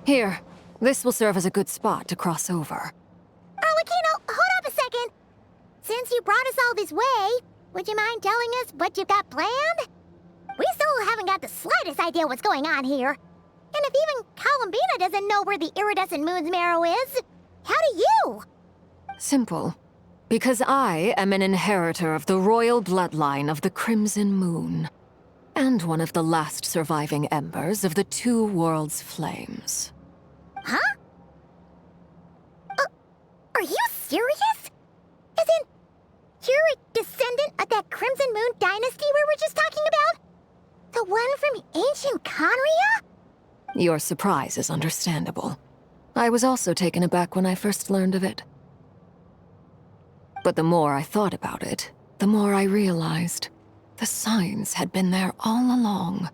Here, this will serve as a good spot to cross over. Arlecchino, hold up a second! Since you brought us all this way, would you mind telling us what you've got planned? We still haven't got the slightest idea what's going on here. And if even Columbina doesn't know where the iridescent moon's marrow is, how do you? Simple. Because I am an inheritor of the royal bloodline of the Crimson Moon, and one of the last surviving embers of the Two Worlds' flames. Huh? Are you serious? As in, you're a descendant of that Crimson Moon dynasty we were just talking about? The one from ancient Conria? Your surprise is understandable. I was also taken aback when I first learned of it. But the more I thought about it, the more I realized the signs had been there all along.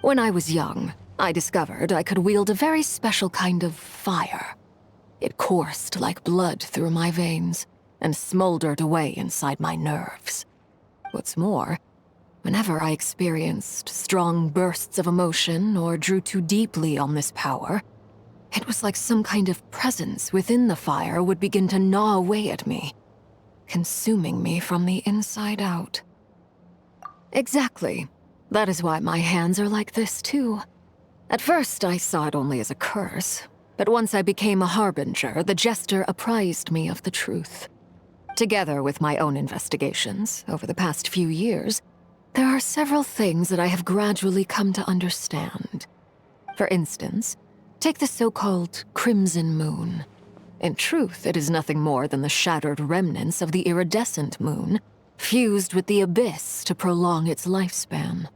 When I was young, I discovered I could wield a very special kind of fire. It coursed like blood through my veins and smoldered away inside my nerves. What's more, whenever I experienced strong bursts of emotion or drew too deeply on this power, it was like some kind of presence within the fire would begin to gnaw away at me, consuming me from the inside out. Exactly. That is why my hands are like this, too. At first, I saw it only as a curse, but once I became a harbinger, the Jester apprised me of the truth. Together with my own investigations over the past few years, there are several things that I have gradually come to understand. For instance, take the so-called Crimson Moon. In truth, it is nothing more than the shattered remnants of the iridescent moon, fused with the abyss to prolong its lifespan.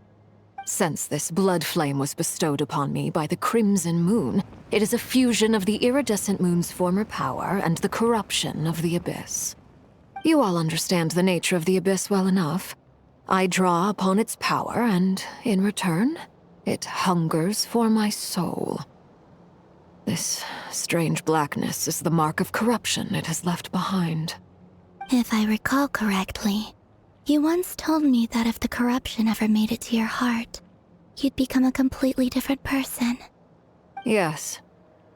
Since this blood flame was bestowed upon me by the Crimson Moon, it is a fusion of the iridescent moon's former power and the corruption of the abyss. You all understand the nature of the abyss well enough. I draw upon its power, and in return, it hungers for my soul. This strange blackness is the mark of corruption it has left behind. If I recall correctly, you once told me that if the corruption ever made it to your heart, you'd become a completely different person. Yes,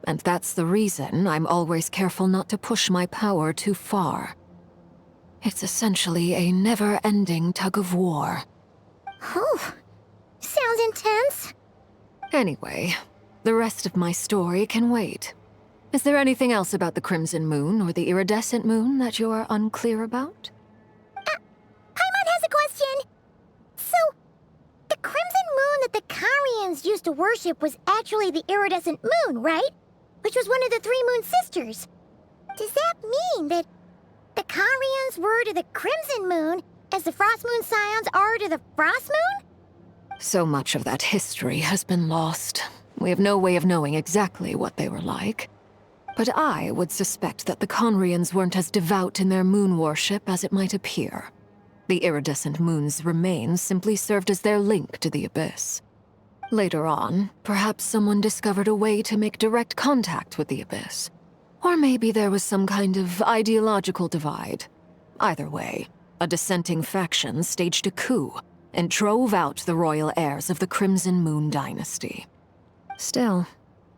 and that's the reason I'm always careful not to push my power too far. It's essentially a never-ending tug-of-war. Oh, sounds intense. Anyway, the rest of my story can wait. Is there anything else about the Crimson Moon or the Iridescent Moon that you're unclear about? Paimon has a question. So, the Crimson Moon that the Carians used to worship was actually the Iridescent Moon, right? Which was one of the three Moon Sisters. Does that mean that the Carians were to the Crimson Moon as the Frost Moon Scions are to the Frost Moon? So much of that history has been lost. We have no way of knowing exactly what they were like. But I would suspect that the Conrians weren't as devout in their moon worship as it might appear. The iridescent moon's remains simply served as their link to the Abyss. Later on, perhaps someone discovered a way to make direct contact with the Abyss. Or maybe there was some kind of ideological divide. Either way, a dissenting faction staged a coup and drove out the royal heirs of the Crimson Moon dynasty. Still,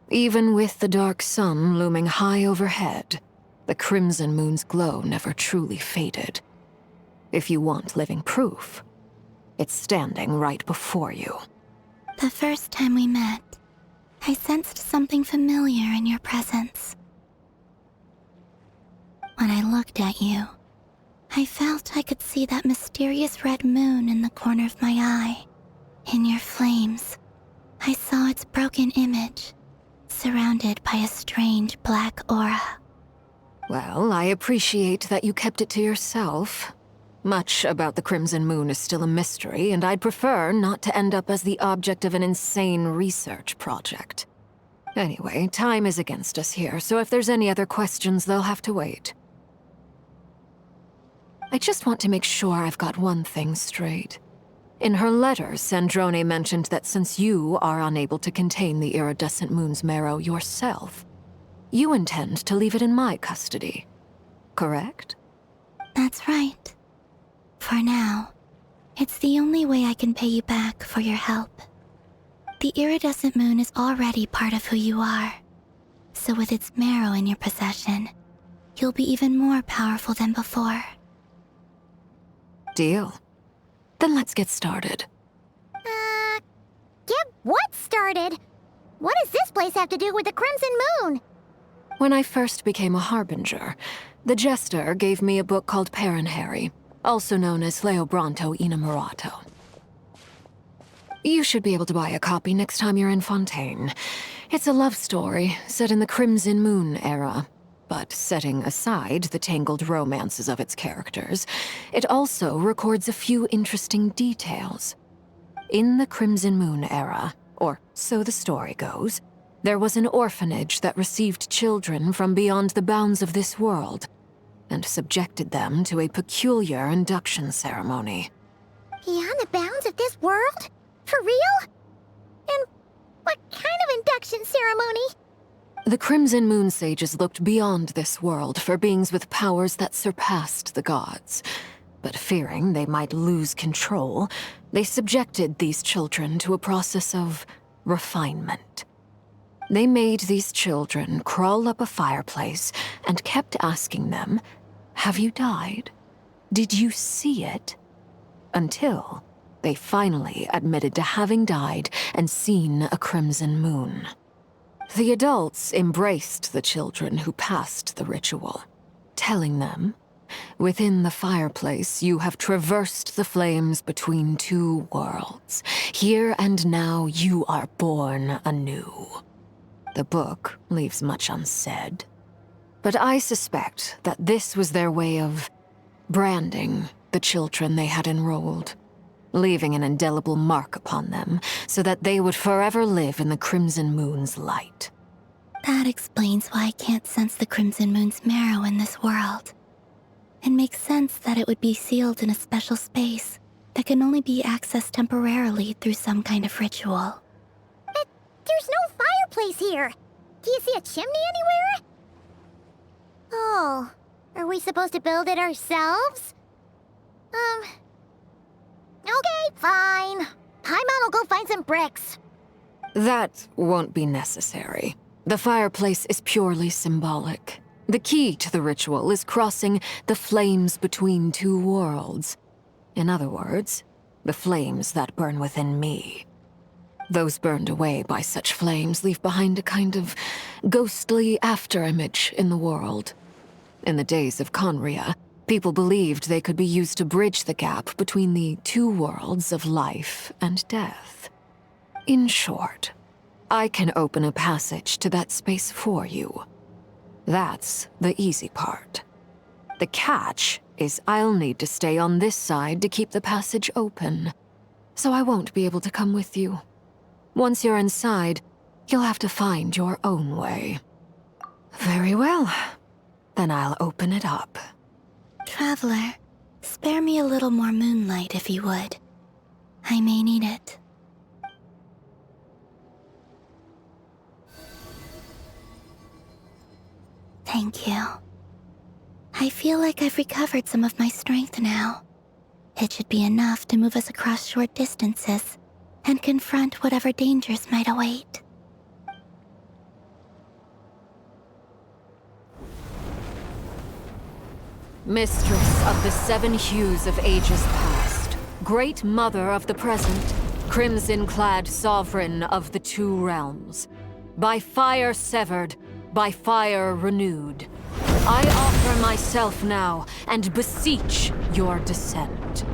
even with the dark sun looming high overhead, the Crimson Moon's glow never truly faded. If you want living proof, it's standing right before you. The first time we met, I sensed something familiar in your presence. When I looked at you, I felt I could see that mysterious red moon in the corner of my eye. In your flames, I saw its broken image, surrounded by a strange black aura. Well, I appreciate that you kept it to yourself. Much about the Crimson Moon is still a mystery, and I'd prefer not to end up as the object of an insane research project. Anyway, time is against us here, so if there's any other questions, they'll have to wait. I just want to make sure I've got one thing straight. In her letter, Sandrone mentioned that since you are unable to contain the iridescent moon's marrow yourself, you intend to leave it in my custody. Correct? That's right. For now, it's the only way I can pay you back for your help. The iridescent moon is already part of who you are, so with its marrow in your possession, you'll be even more powerful than before. Deal. Then let's get started. Get what started? What does this place have to do with the Crimson Moon? When I first became a Harbinger, the Jester gave me a book called Paranhari, also known as Leobranto Inamorato. You should be able to buy a copy next time you're in Fontaine. It's a love story set in the Crimson Moon era. But setting aside the tangled romances of its characters, it also records a few interesting details. In the Crimson Moon era, or so the story goes, there was an orphanage that received children from beyond the bounds of this world, and subjected them to a peculiar induction ceremony. Beyond the bounds of this world? For real? And what kind of induction ceremony? The Crimson Moon sages looked beyond this world for beings with powers that surpassed the gods. But fearing they might lose control, they subjected these children to a process of refinement. They made these children crawl up a fireplace and kept asking them, "Have you died? Did you see it?" Until they finally admitted to having died and seen a crimson moon. The adults embraced the children who passed the ritual, telling them, "Within the fireplace, you have traversed the flames between two worlds. Here and now, you are born anew." The book leaves much unsaid, but I suspect that this was their way of branding the children they had enrolled, leaving an indelible mark upon them so that they would forever live in the Crimson Moon's light. That explains why I can't sense the Crimson Moon's marrow in this world. It makes sense that it would be sealed in a special space that can only be accessed temporarily through some kind of ritual. But there's no fireplace here. Do you see a chimney anywhere? Oh, are we supposed to build it ourselves? Okay, fine. Paimon will go find some bricks. That won't be necessary. The fireplace is purely symbolic. The key to the ritual is crossing the flames between two worlds. In other words, the flames that burn within me. Those burned away by such flames leave behind a kind of ghostly afterimage in the world. In the days of Conria, people believed they could be used to bridge the gap between the two worlds of life and death. In short, I can open a passage to that space for you. That's the easy part. The catch is I'll need to stay on this side to keep the passage open, so I won't be able to come with you. Once you're inside, You'll have to find your own way. Very well. Then I'll open it up. Traveler, spare me a little more moonlight if you would. I may need it. Thank you. I feel like I've recovered some of my strength now. It should be enough to move us across short distances and confront whatever dangers might await. Mistress of the seven hues of ages past, great mother of the present, crimson-clad sovereign of the two realms, by fire severed, by fire renewed, I offer myself now and beseech your descent.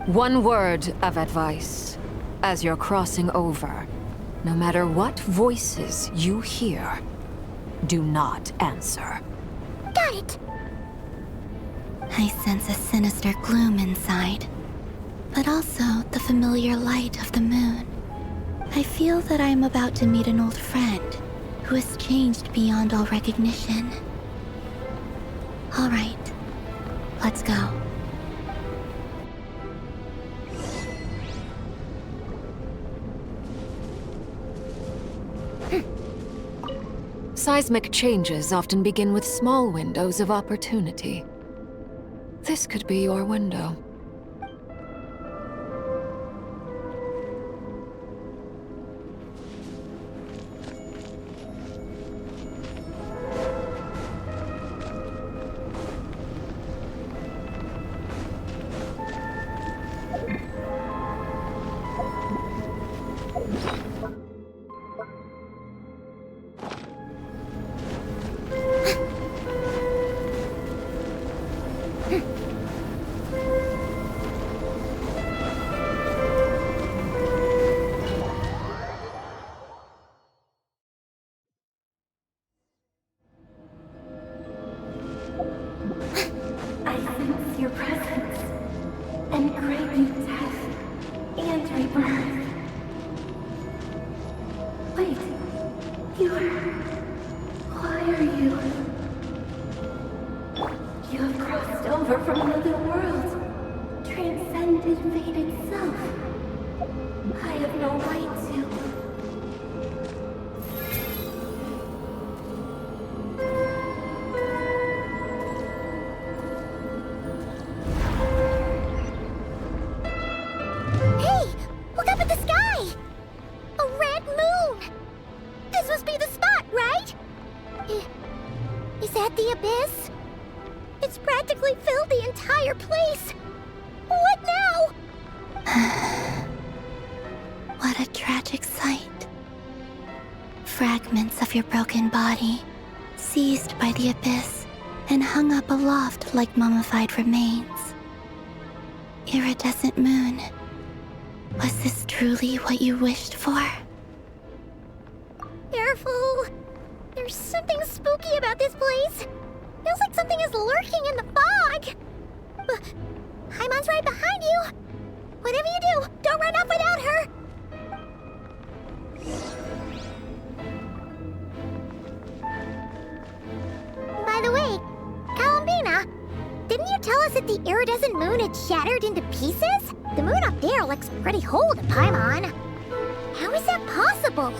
One word of advice. As you're crossing over, no matter what voices you hear, do not answer. Got it! I sense a sinister gloom inside, but also the familiar light of the moon. I feel that I am about to meet an old friend who has changed beyond all recognition. All right, let's go. Seismic changes often begin with small windows of opportunity. This could be your window. I sense your presence and crave you death and rebirth. Wait, why are you? You have crossed over from another world, transcended fate itself. I have no right to. Hey! Look up at the sky! A red moon! This must be the spot, right? Is that the abyss? It's practically filled the entire place! What now? What a tragic sight. Fragments of your broken body, seized by the abyss and hung up aloft like mummified remains. Iridescent moon, was this truly what you wished for? Careful! There's something spooky about this place. Feels like something is lurking in the fog. Haimon's right behind you. Whatever you do, don't run off without her. By the way, Columbina, didn't you tell us that the iridescent moon had shattered into pieces? The moon up there looks pretty whole to Paimon. How is that possible?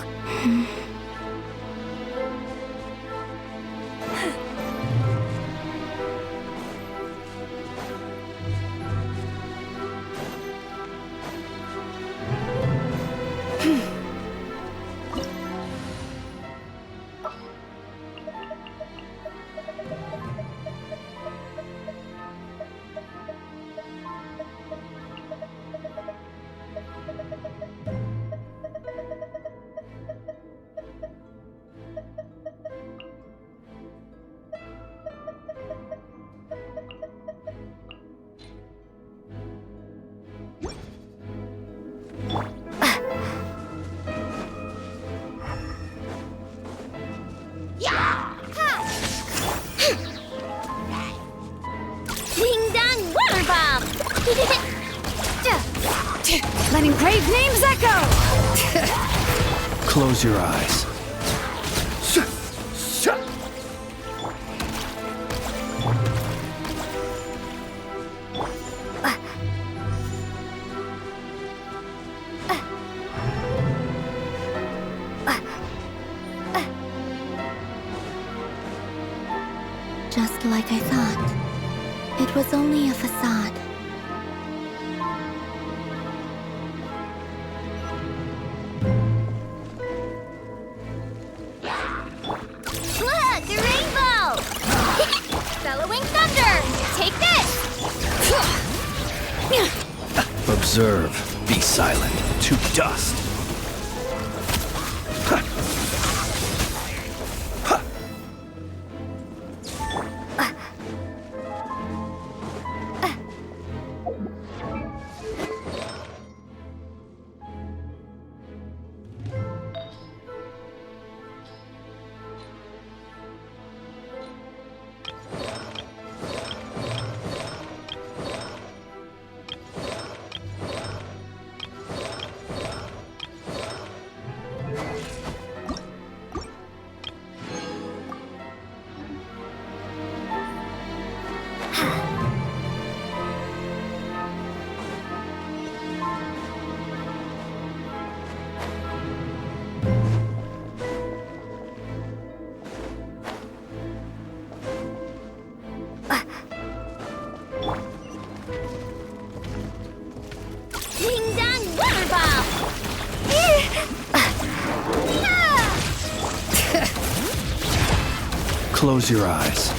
letting brave names echo! Close your eyes. Just like I thought. It was only a facade. Look, a rainbow! Bellowing thunder! Take this! Observe. Be silent. To dust. Ding dong water ball! Close your eyes.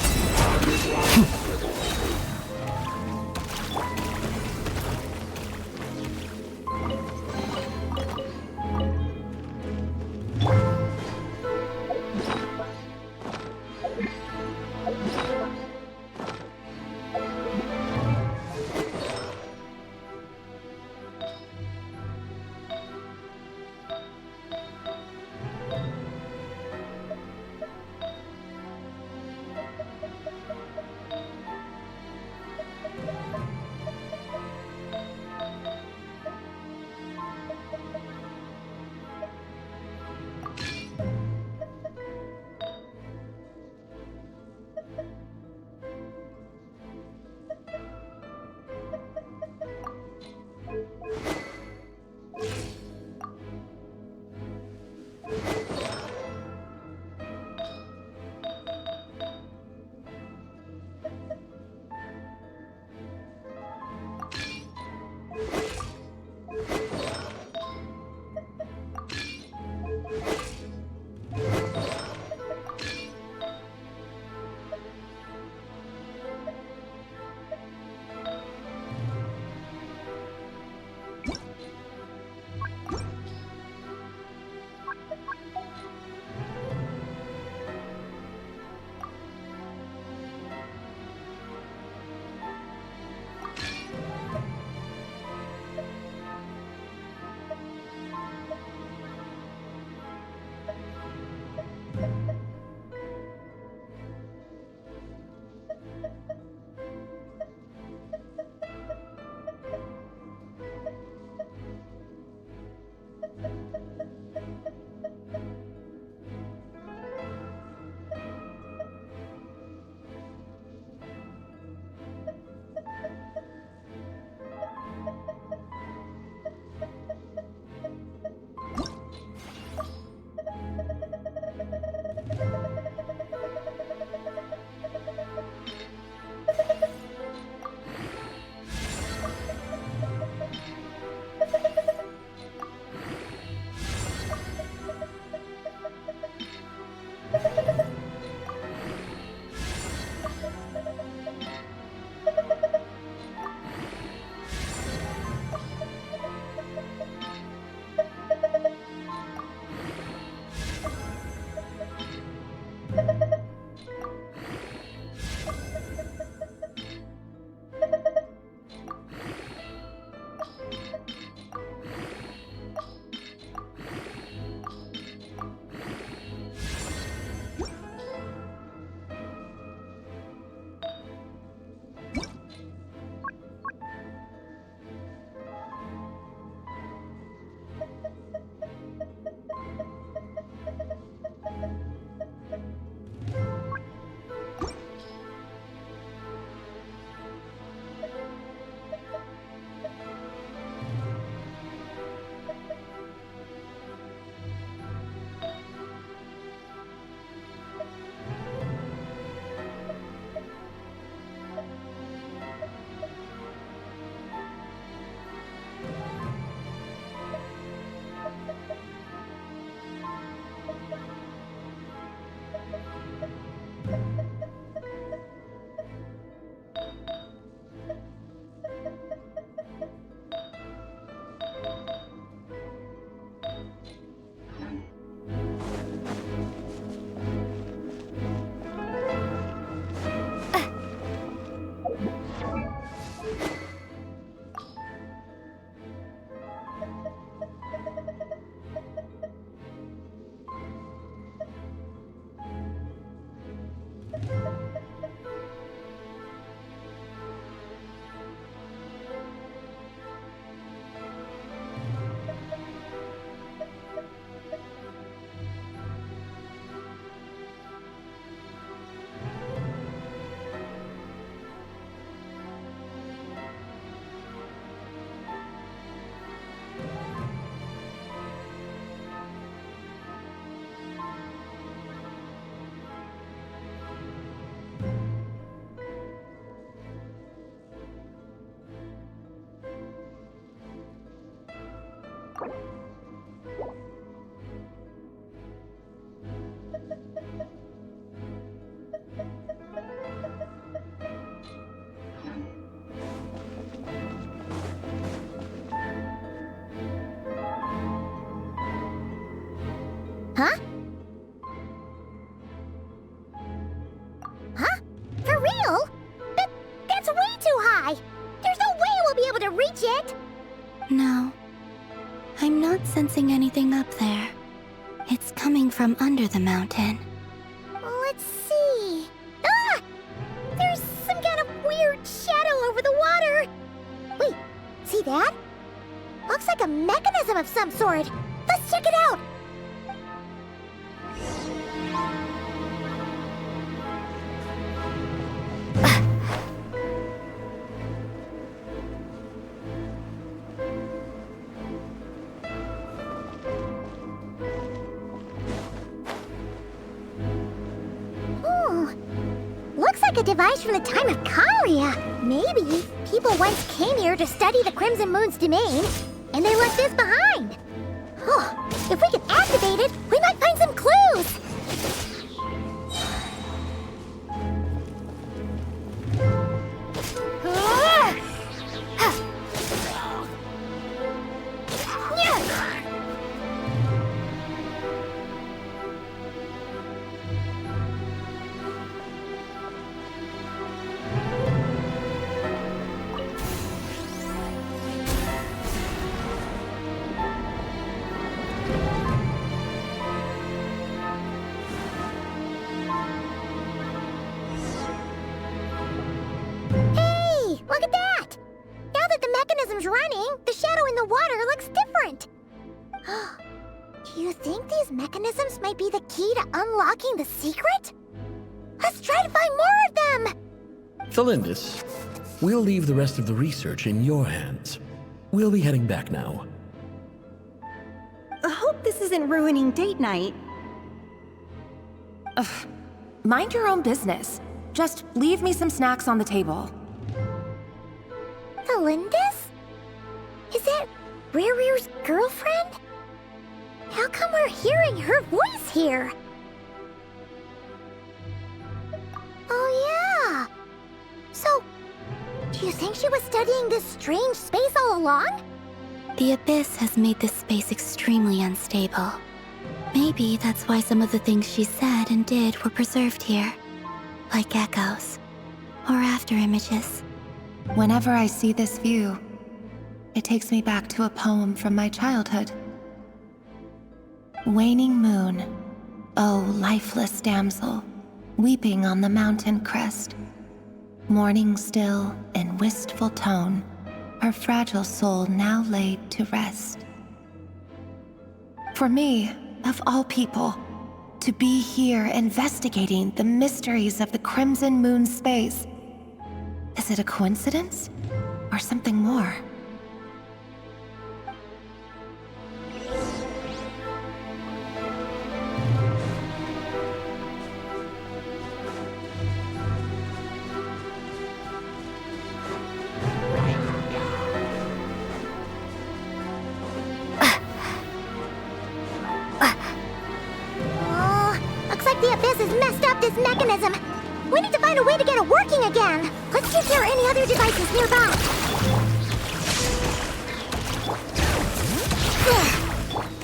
Huh? Huh? For real? That's way too high! There's no way we'll be able to reach it! No. I'm not sensing anything up there. It's coming from under the mountain. Let's see... Ah! There's some kind of weird shadow over the water! Wait, see that? Looks like a mechanism of some sort. Let's check it out! Looks like a device from the time of Kalia. Maybe people once came here to study the Crimson Moon's domain, and they left this behind. Oh, if we can activate it, we might find some clues. Look at that! Now that the mechanism's running, the shadow in the water looks different. Do you think these mechanisms might be the key to unlocking the secret? Let's try to find more of them! Thelindis, we'll leave the rest of the research in your hands. We'll be heading back now. I hope this isn't ruining date night. Ugh. Mind your own business. Just leave me some snacks on the table. Thelindis? Is that Riru's girlfriend? How come we're hearing her voice here? Oh yeah! So, do you think she was studying this strange space all along? The Abyss has made this space extremely unstable. Maybe that's why some of the things she said and did were preserved here. Like echoes. Or after images. Whenever I see this view, it takes me back to a poem from my childhood. Waning moon, oh lifeless damsel, weeping on the mountain crest. Mourning still in wistful tone, her fragile soul now laid to rest. For me, of all people, to be here investigating the mysteries of the Crimson Moon space, is it a coincidence or something more? Looks like the Abyss has messed up this mechanism. mechanism. We need to find a way to get it working again. Let's see if there are any other devices nearby.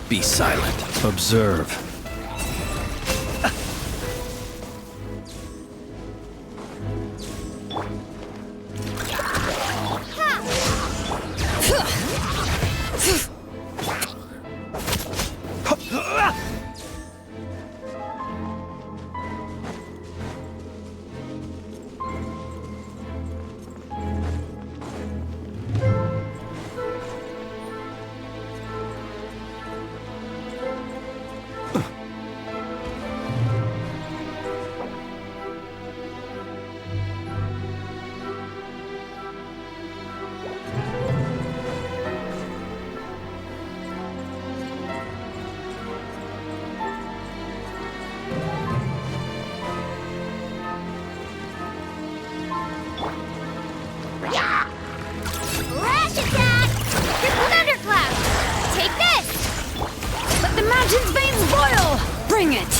Be silent. Observe. Flash attack! Triple thunderclap! Take this! Let the mountain's veins boil! Bring it!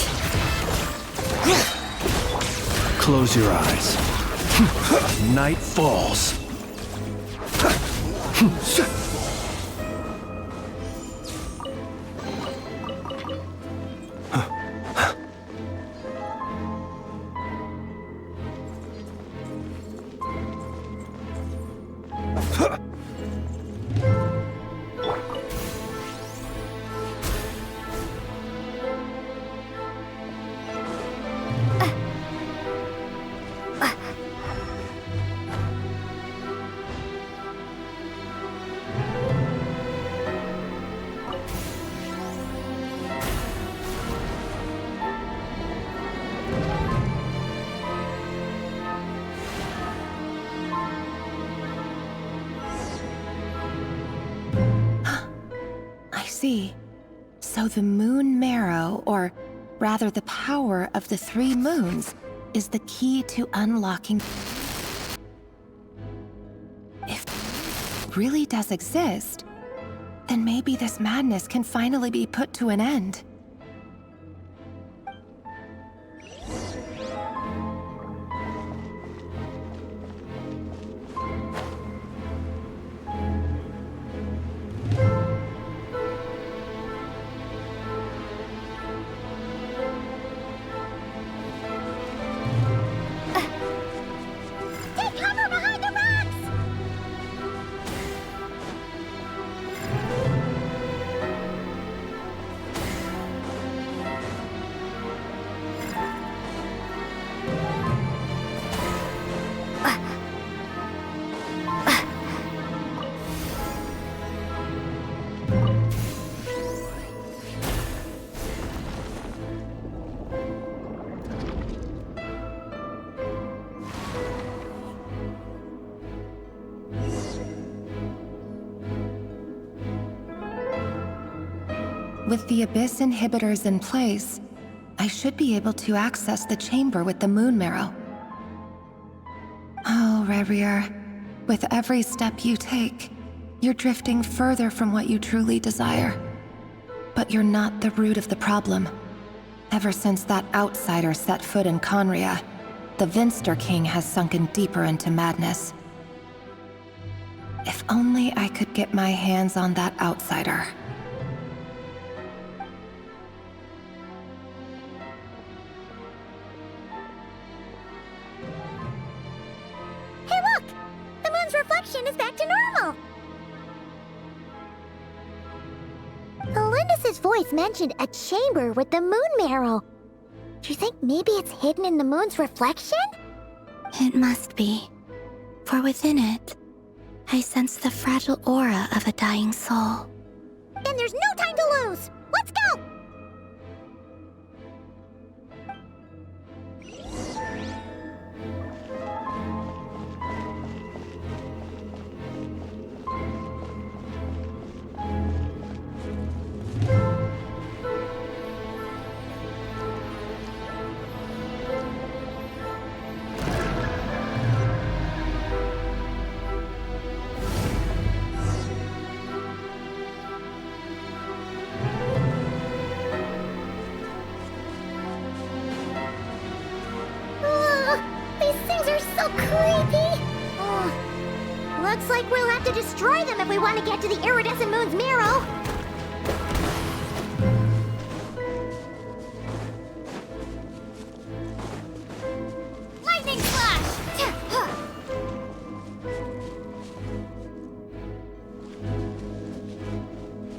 Close your eyes. Night falls. See. So the moon marrow, or rather the power of the 3 moons, is the key to unlocking. If it really does exist, then maybe this madness can finally be put to an end. Take cover behind the rocks! With the Abyss inhibitors in place, I should be able to access the chamber with the moon marrow. Oh, Revier, with every step you take, you're drifting further from what you truly desire. But you're not the root of the problem. Ever since that outsider set foot in Conria, the Vinster King has sunken deeper into madness. If only I could get my hands on that outsider. Hey look! The moon's reflection is back to normal! Elendis' voice mentioned a chamber with the moon marrow. Do you think maybe it's hidden in the moon's reflection? It must be. For within it, I sense the fragile aura of a dying soul. Then there's no time to lose! Let's go! Looks like we'll have to destroy them if we want to get to the iridescent moon's mirror. Lightning slash!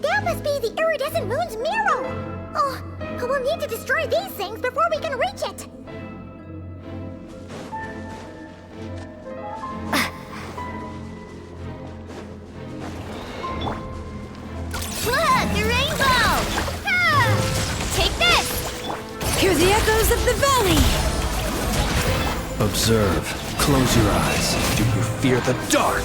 That must be the iridescent moon's mirror! Oh, we'll need to destroy these things before we can reach it! Look, the rainbow! Take this! Hear the echoes of the valley! Observe. Close your eyes. Do you fear the dark?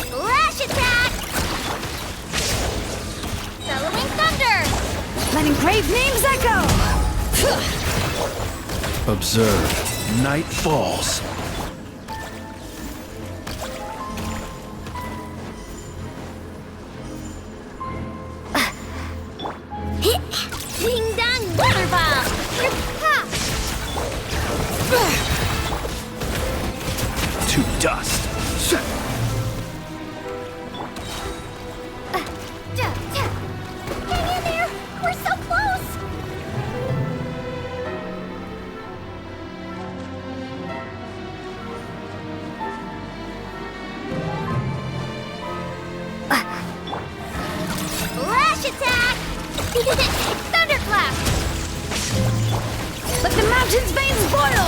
Flash attack! Bellowing thunder! Letting brave names echo! Observe. Night falls. Ding dong water bomb! To dust. Hang in there! We're so close! Flash attack! Thunderclap! Let the mountain's veins boil!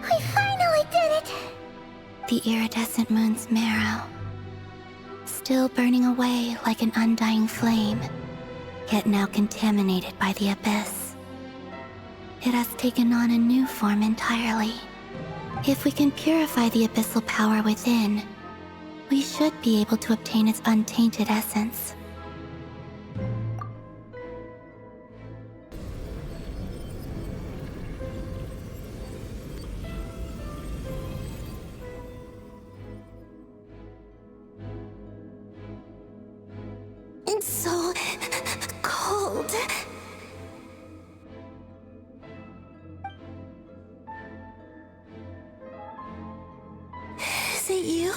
We finally did it! The iridescent moon's marrow, still burning away like an undying flame, yet now contaminated by the abyss. It has taken on a new form entirely. If we can purify the abyssal power within, we should be able to obtain its untainted essence. It's so cold. Is it you?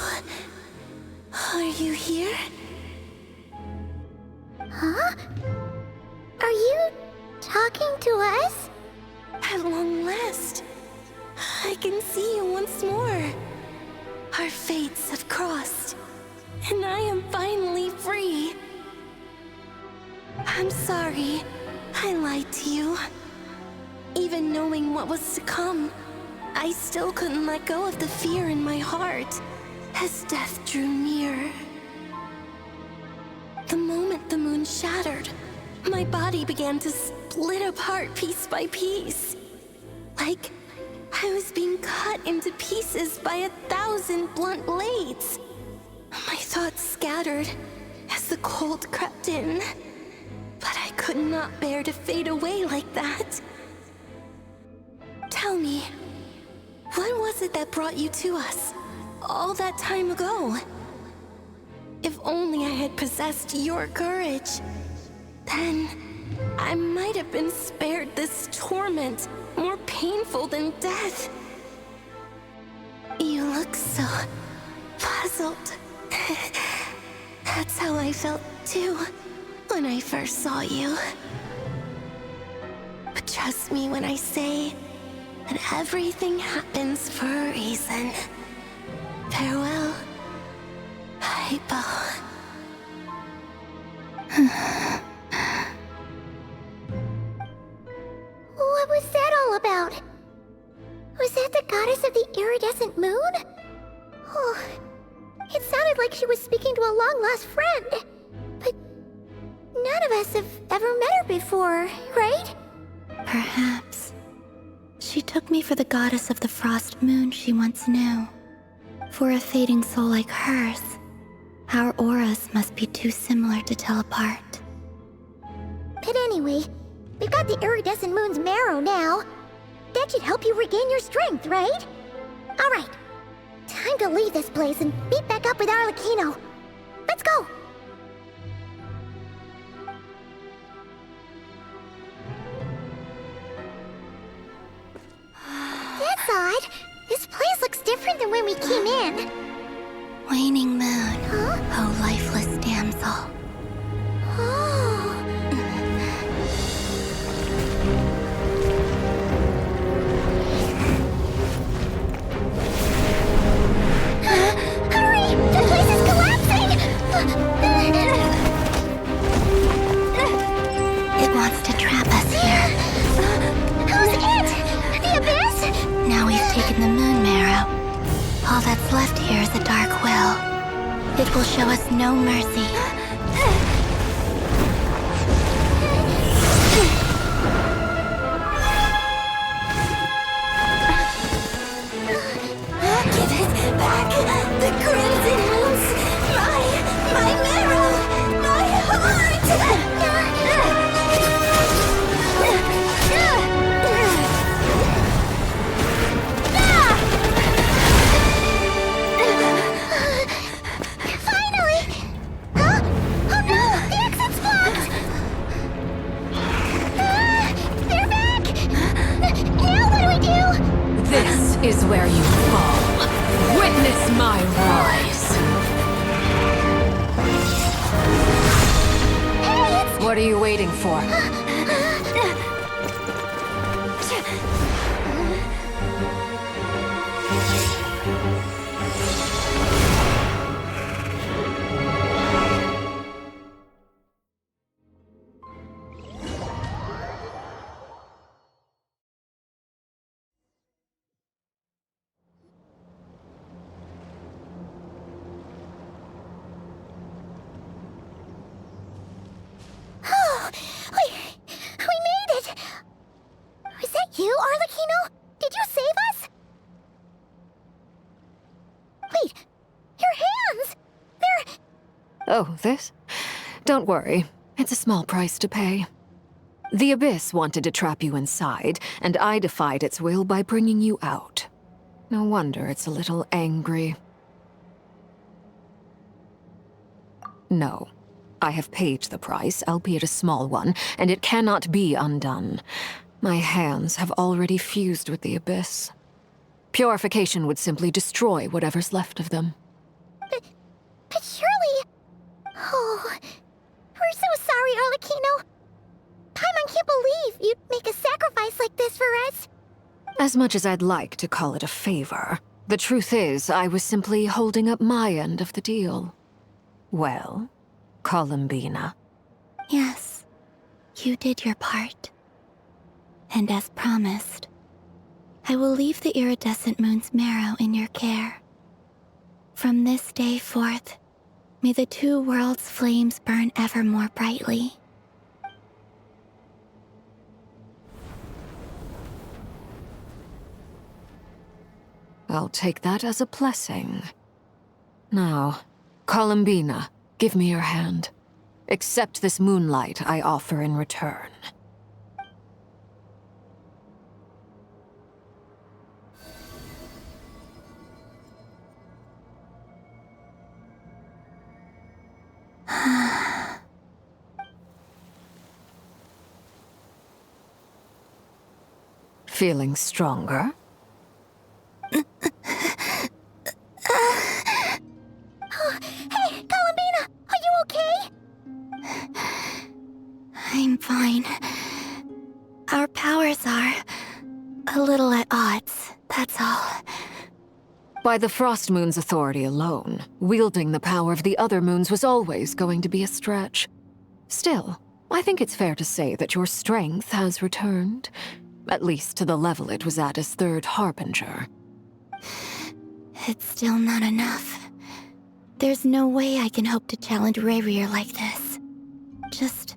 Are you here? Huh? Are you talking to us? At long last, I can see you once more. Our fates have crossed, and I am finally free. I'm sorry, I lied to you. Even knowing what was to come, I still couldn't let go of the fear in my heart as death drew near. The moment the moon shattered, my body began to split apart piece by piece. Like I was being cut into pieces by 1,000 blunt blades. My thoughts scattered as the cold crept in. But I could not bear to fade away like that. Tell me, what was it that brought you to us all that time ago? If only I had possessed your courage, then I might have been spared this torment more painful than death. You look so puzzled. That's how I felt too when I first saw you. But trust me when I say And everything happens for a reason. Farewell, Hypo. What was that all about? Was that the goddess of the iridescent moon? Oh, it sounded like she was speaking to a long-lost friend. But none of us have ever met her before, right? Perhaps. She took me for the goddess of the frost moon she once knew. For a fading soul like hers, our auras must be too similar to tell apart. But anyway, we've got the iridescent moon's marrow now. That should help you regain your strength, right? Alright, time to leave this place and meet back up with Arlecchino. Let's go! That's odd. This place looks different than when we came in. Waning moon, Huh? oh lifeless damsel. Oh. Hurry! The place is collapsing! It wants to trap us here. Who's it? The Abyss? Now we've taken the moon marrow. All that's left here is a dark will. It will show us no mercy. Give it back! The crimson moons! My marrow! My heart! Finally! Huh? Oh no! The exit's blocked! They're back! Now what do we do? This is where you fall. Witness my rise. Hey, it's... What are you waiting for? Oh, we made it! Was that you, Arlecchino? Did you save us? Wait, your hands! They're... Oh, this? Don't worry. It's a small price to pay. The Abyss wanted to trap you inside, and I defied its will by bringing you out. No wonder it's a little angry. No. I have paid the price, albeit a small one, and it cannot be undone. My hands have already fused with the Abyss. Purification would simply destroy whatever's left of them. But surely... Oh, we're so sorry, Arlecchino. Paimon can't believe you'd make a sacrifice like this for us. As much as I'd like to call it a favor, the truth is I was simply holding up my end of the deal. Well, Columbina. Yes, you did your part. And as promised, I will leave the iridescent moon's marrow in your care. From this day forth, may the two worlds' flames burn ever more brightly. I'll take that as a blessing. Now, Columbina, give me your hand. Accept this moonlight I offer in return. Feeling stronger? Hey, Columbina, are you okay? I'm fine. Our powers are A little at odds, that's all. By the Frost Moon's authority alone, wielding the power of the other moons was always going to be a stretch. Still, I think it's fair to say that your strength has returned, at least to the level it was at as Third Harbinger. It's still not enough. There's no way I can hope to challenge Rayrier like this. Just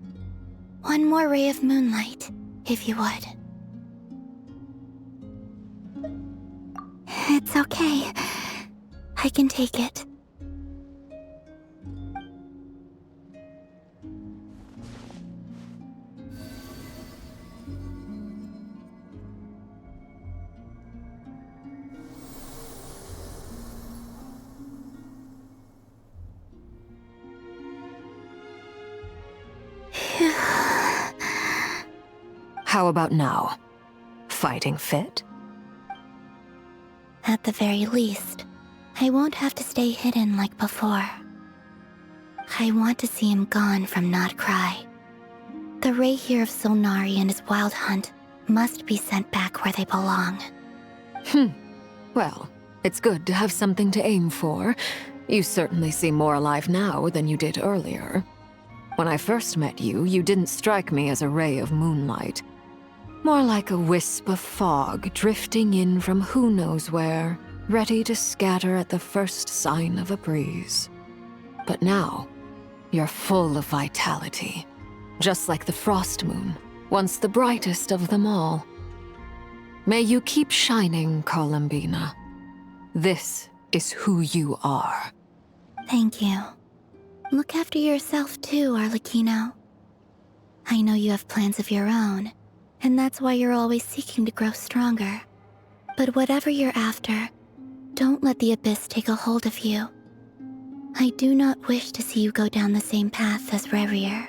one more ray of moonlight, if you would. It's okay. I can take it. How about now? Fighting fit? At the very least, I won't have to stay hidden like before. I want to see him gone from Not Cry. The Rayrier of Solnari and his wild hunt must be sent back where they belong. Well, it's good to have something to aim for. You certainly seem more alive now than you did earlier. When I first met you, you didn't strike me as a ray of moonlight. More like a wisp of fog drifting in from who knows where, ready to scatter at the first sign of a breeze. But now, you're full of vitality, just like the Frost Moon, once the brightest of them all. May you keep shining, Columbina. This is who you are. Thank you. Look after yourself too, Arlecchino. I know you have plans of your own, and that's why you're always seeking to grow stronger. But whatever you're after, don't let the Abyss take a hold of you. I do not wish to see you go down the same path as Rayrier.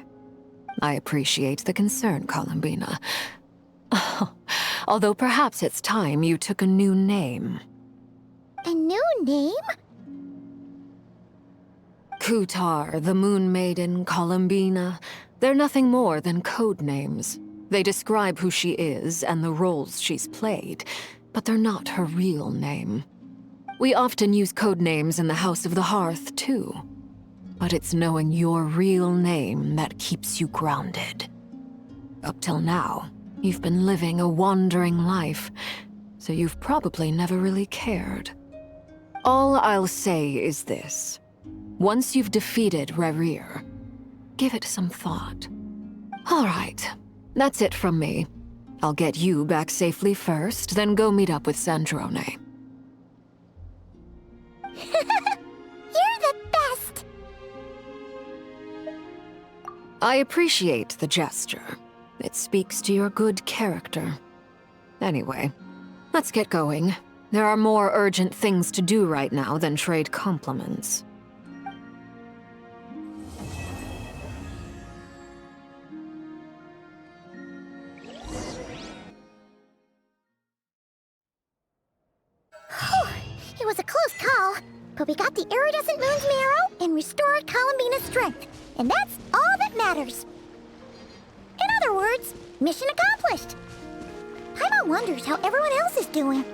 I appreciate the concern, Columbina. Although perhaps it's time you took a new name. A new name? Kutar, the Moon Maiden, Columbina, they're nothing more than code names. They describe who she is and the roles she's played, but they're not her real name. We often use code names in the House of the Hearth, too. But it's knowing your real name that keeps you grounded. Up till now, you've been living a wandering life, so you've probably never really cared. All I'll say is this. Once you've defeated Rayrier, give it some thought. All right, that's it from me. I'll get you back safely first, then go meet up with Sandrone. You're the best! I appreciate the gesture. It speaks to your good character. Anyway, let's get going. There are more urgent things to do right now than trade compliments. It was a close call, but we got the iridescent moon's marrow and restored Columbina's strength, and that's all that matters. In other words, mission accomplished. Paimon wonders how everyone else is doing.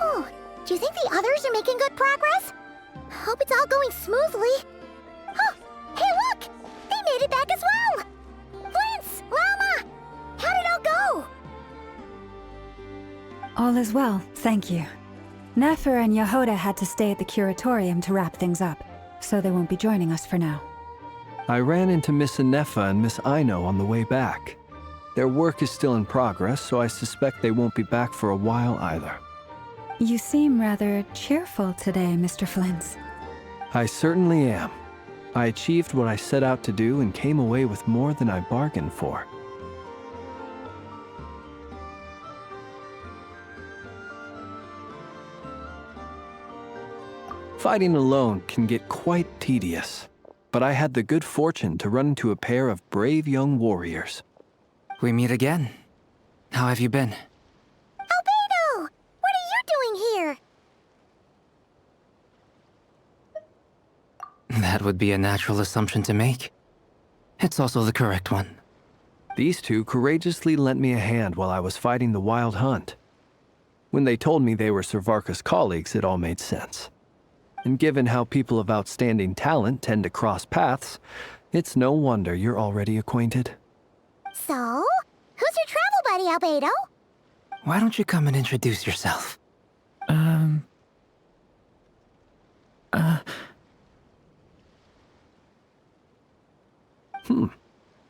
Oh, do you think the others are making good progress? Hope it's all going smoothly. Oh, hey look! They made it back as well! Flintz, Llama! How'd it all go? All is well, thank you. Nefer and Yehoda had to stay at the curatorium to wrap things up, so they won't be joining us for now. I ran into Miss Anefa and Miss Aino on the way back. Their work is still in progress, so I suspect they won't be back for a while either. You seem rather cheerful today, Mr. Flintz. I certainly am. I achieved what I set out to do and came away with more than I bargained for. Fighting alone can get quite tedious, but I had the good fortune to run into a pair of brave young warriors. We meet again. How have you been? Albedo! What are you doing here? That would be a natural assumption to make. It's also the correct one. These two courageously lent me a hand while I was fighting the wild hunt. When they told me they were Servarka's colleagues, it all made sense. And given how people of outstanding talent tend to cross paths, it's no wonder you're already acquainted. So, who's your travel buddy, Albedo? Why don't you come and introduce yourself?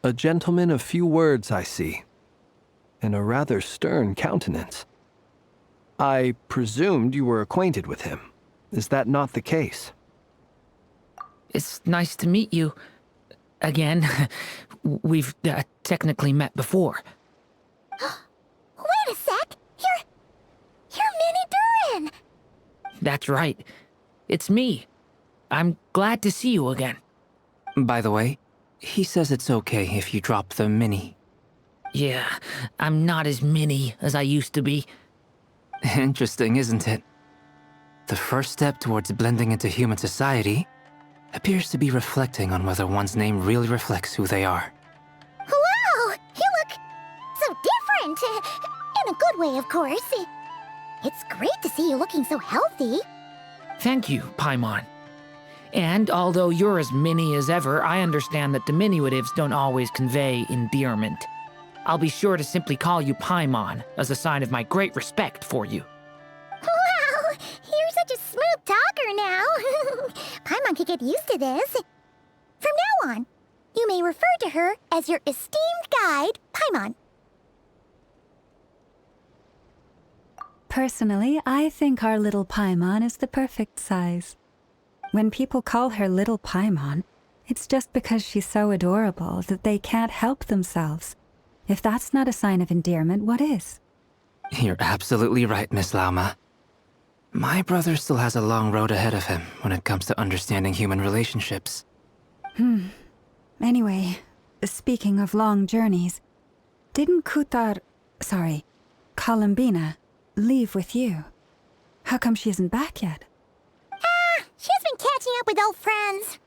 A gentleman of few words, I see. And a rather stern countenance. I presumed you were acquainted with him. Is that not the case? It's nice to meet you. Again. We've technically met before. Wait a sec! You're Minnie Durin! That's right. It's me. I'm glad to see you again. By the way, he says it's okay if you drop the mini. Yeah, I'm not as mini as I used to be. Interesting, isn't it? The first step towards blending into human society appears to be reflecting on whether one's name really reflects who they are. Wow! You look so different! In a good way, of course. It's great to see you looking so healthy. Thank you, Paimon. And although you're as mini as ever, I understand that diminutives don't always convey endearment. I'll be sure to simply call you Paimon as a sign of my great respect for you. Wow! You're such a smooth talker now. Paimon could get used to this. From now on, you may refer to her as your esteemed guide, Paimon. Personally, I think our little Paimon is the perfect size. When people call her Little Paimon, it's just because she's so adorable that they can't help themselves. If that's not a sign of endearment, what is? You're absolutely right, Miss Lauma. My brother still has a long road ahead of him when it comes to understanding human relationships. Anyway, speaking of long journeys, didn't Columbina, leave with you? How come she isn't back yet? She's been catching up with old friends.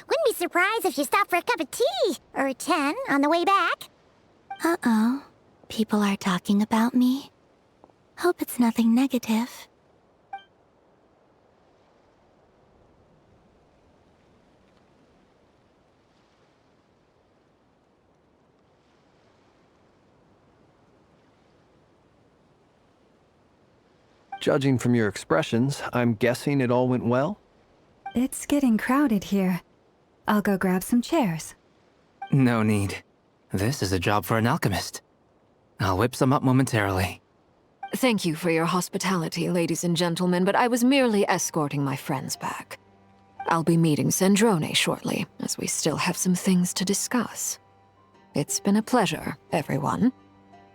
Wouldn't be surprised if she stopped for a cup of tea, or 10, on the way back. Uh-oh. People are talking about me. Hope it's nothing negative. Judging from your expressions, I'm guessing it all went well? It's getting crowded here. I'll go grab some chairs. No need. This is a job for an alchemist. I'll whip some up momentarily. Thank you for your hospitality, ladies and gentlemen, but I was merely escorting my friends back. I'll be meeting Sandrone shortly, as we still have some things to discuss. It's been a pleasure, everyone.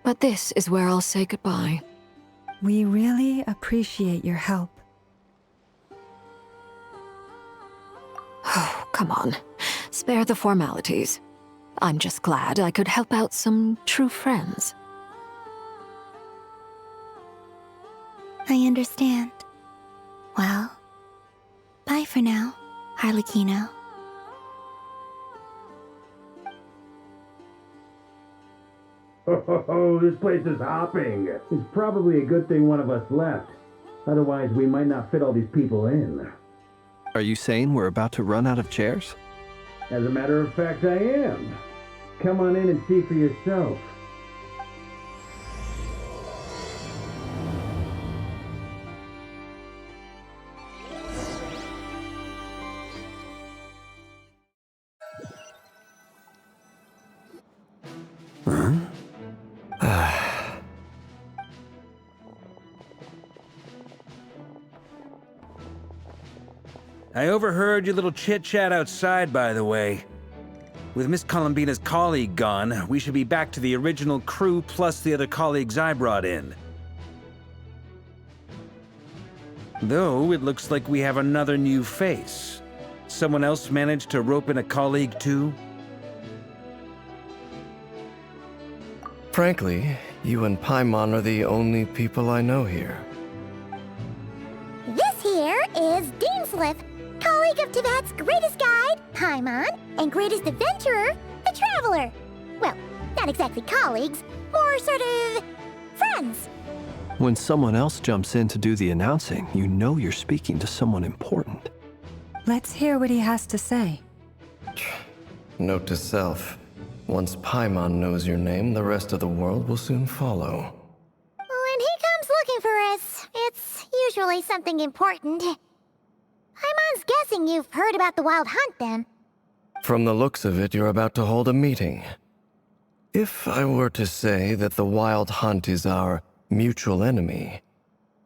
But this is where I'll say goodbye. We really appreciate your help. Oh, come on. Spare the formalities. I'm just glad I could help out some true friends. I understand. Well, bye for now, Harlequino. Oh, this place is hopping. It's probably a good thing one of us left. Otherwise, we might not fit all these people in. Are you saying we're about to run out of chairs? As a matter of fact, I am. Come on in and see for yourself. I overheard your little chit-chat outside, by the way. With Miss Columbina's colleague gone, we should be back to the original crew plus the other colleagues I brought in. Though, it looks like we have another new face. Someone else managed to rope in a colleague too? Frankly, you and Paimon are the only people I know here. This here is Deansliff, colleague of Teyvat's greatest guide, Paimon, and greatest adventurer, the Traveler. Well, not exactly colleagues, more sort of friends. When someone else jumps in to do the announcing, you know you're speaking to someone important. Let's hear what he has to say. Note to self. Once Paimon knows your name, the rest of the world will soon follow. When he comes looking for us, it's usually something important. Paimon's guessing you've heard about the Wild Hunt, then. From the looks of it, you're about to hold a meeting. If I were to say that the Wild Hunt is our mutual enemy,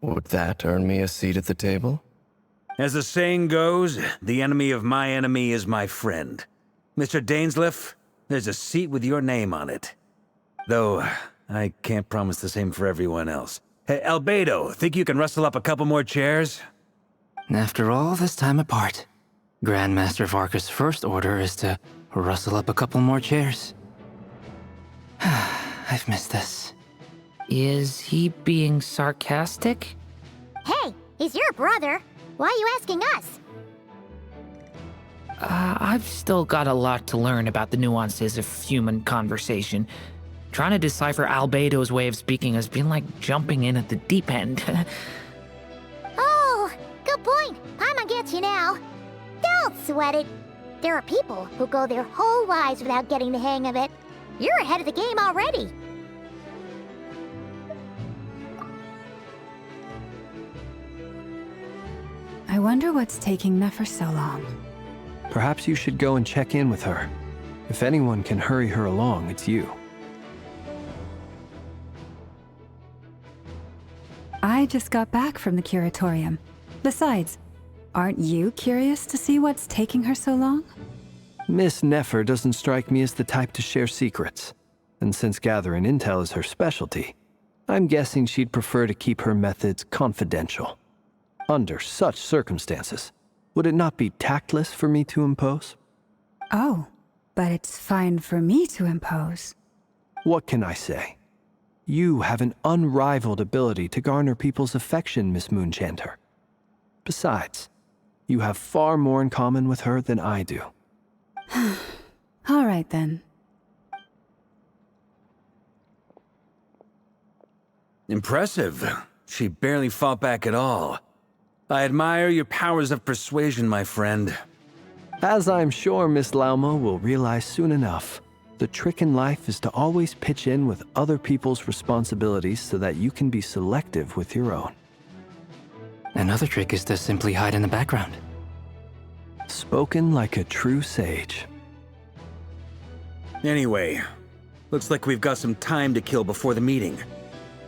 would that earn me a seat at the table? As the saying goes, the enemy of my enemy is my friend. Mr. Dainsliff, there's a seat with your name on it. Though, I can't promise the same for everyone else. Hey, Albedo, think you can rustle up a couple more chairs? After all this time apart, Grandmaster Varka's first order is to rustle up a couple more chairs. I've missed this. Is he being sarcastic? Hey, he's your brother. Why are you asking us? I've still got a lot to learn about the nuances of human conversation. Trying to decipher Albedo's way of speaking has been like jumping in at the deep end. Oh, good point. Paimon gets you now. Don't sweat it. There are people who go their whole lives without getting the hang of it. You're ahead of the game already. I wonder what's taking Nefer so long. Perhaps you should go and check in with her. If anyone can hurry her along, it's you. I just got back from the curatorium. Besides, aren't you curious to see what's taking her so long? Miss Nefer doesn't strike me as the type to share secrets. And since gathering intel is her specialty, I'm guessing she'd prefer to keep her methods confidential. Under such circumstances, would it not be tactless for me to impose? Oh, but it's fine for me to impose. What can I say? You have an unrivaled ability to garner people's affection, Miss Moonchanter. Besides, you have far more in common with her than I do. All right, then. Impressive. She barely fought back at all. I admire your powers of persuasion, my friend. As I'm sure Miss Lauma will realize soon enough, the trick in life is to always pitch in with other people's responsibilities so that you can be selective with your own. Another trick is to simply hide in the background. Spoken like a true sage. Anyway, looks like we've got some time to kill before the meeting.